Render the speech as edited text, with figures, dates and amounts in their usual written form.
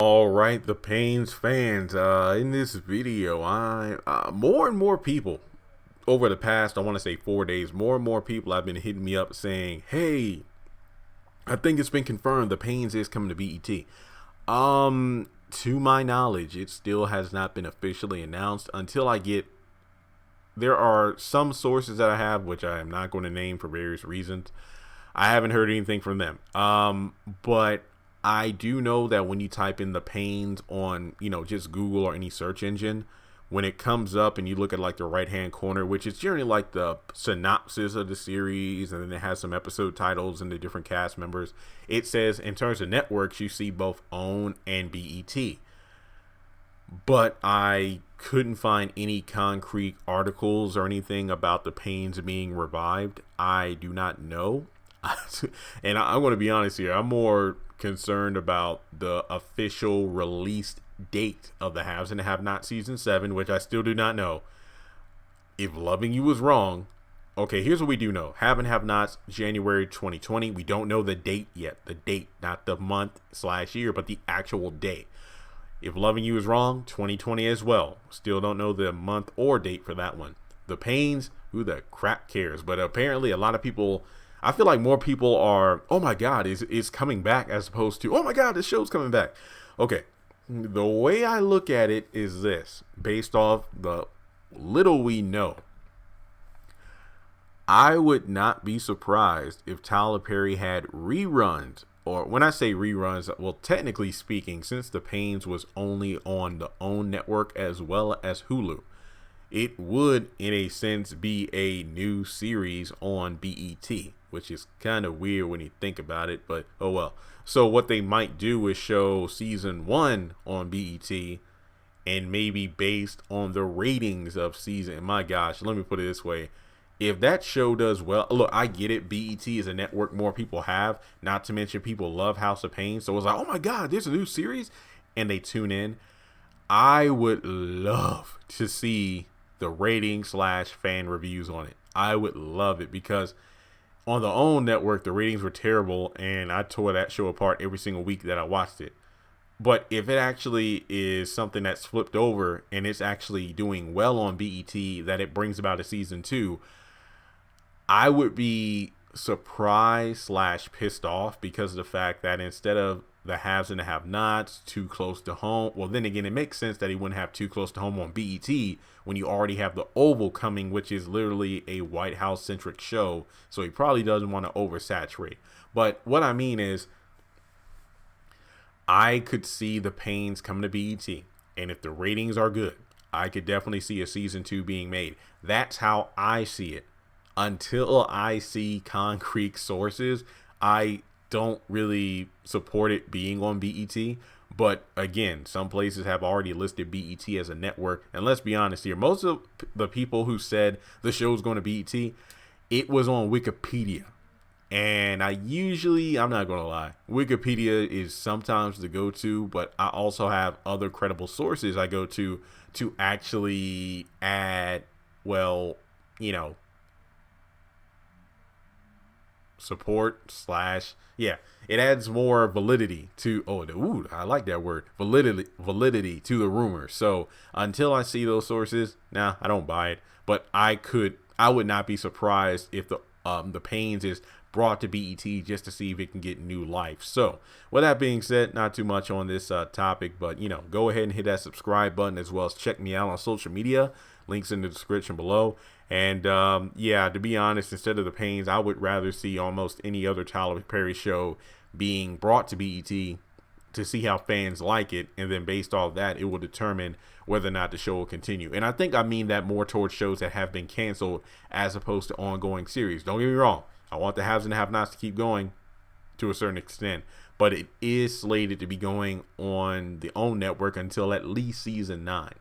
All right, the Paynes fans. In this video, more and more people over the past, I want to say 4 days, more and more people have been hitting me up saying, "Hey, I think it's been confirmed the Paynes is coming to BET." To my knowledge, it still has not been officially announced until I get. There are some sources that I have, which I am not going to name for various reasons. I haven't heard anything from them. But I do know that when you type in the Paynes on, just Google or any search engine, when it comes up and you look at like the right hand corner, which is generally like the synopsis of the series, and then it has some episode titles and the different cast members, it says in terms of networks, you see both OWN and BET. But I couldn't find any concrete articles or anything about the Paynes being revived. I do not know. And I'm going to be honest here. I'm more concerned about the official release date of the Haves and Have Not season 7, which I still do not know. If Loving You was wrong, okay, here's what we do know. Have and Have Nots, January 2020. We don't know the date yet. The date, not the month/year, but the actual date. If Loving You is wrong, 2020 as well. Still don't know the month or date for that one. The Paynes, who the crap cares? But apparently a lot of people, I feel like more people are, oh my God, is coming back, as opposed to, oh my God, this show's coming back. Okay, the way I look at it is this, based off the little we know. I would not be surprised if Tyler Perry had reruns, or when I say reruns, well, technically speaking, since the Paynes was only on the OWN network as well as Hulu, it would, in a sense, be a new series on BET, which is kind of weird when you think about it, but oh well. So what they might do is show season 1 on BET, and maybe based on the ratings of season, my gosh, let me put it this way. If that show does well, look, I get it. BET is a network more people have, not to mention people love House of Pain. So it's like, oh my God, there's a new series, and they tune in. I would love to see the rating/fan reviews on it. I would love it, because on the OWN network, the ratings were terrible, and I tore that show apart every single week that I watched it. But if it actually is something that's flipped over and it's actually doing well on BET, that it brings about a season 2, I would be surprised/pissed off, because of the fact that instead of the Haves and the Have Nots too close to home, well, then again, it makes sense that he wouldn't have too close to home on BET when you already have the Oval coming, which is literally a White House centric show. So he probably doesn't want to oversaturate. But what I mean is, I could see the Paynes coming to BET, and if the ratings are good, I could definitely see a season 2 being made. That's how I see it. Until I see concrete sources, I don't really support it being on BET. But again, some places have already listed BET as a network. And let's be honest here, most of the people who said the show's going to BET, it was on Wikipedia. And I'm not going to lie, Wikipedia is sometimes the go-to, but I also have other credible sources I go to actually add, well, it adds more validity to, I like that word, validity to the rumor. So until I see those sources, I don't buy it. But I would not be surprised if the Paynes is brought to BET just to see if it can get new life. So with that being said, not too much on this topic, but go ahead and hit that subscribe button, as well as check me out on social media. Links in the description below. And to be honest, instead of the Paynes, I would rather see almost any other Tyler Perry show being brought to BET to see how fans like it, and then based off that, it will determine whether or not the show will continue. And I think I mean that more towards shows that have been canceled as opposed to ongoing series. Don't get me wrong, I want the Haves and Have Nots to keep going to a certain extent, but it is slated to be going on the OWN network until at least season 9.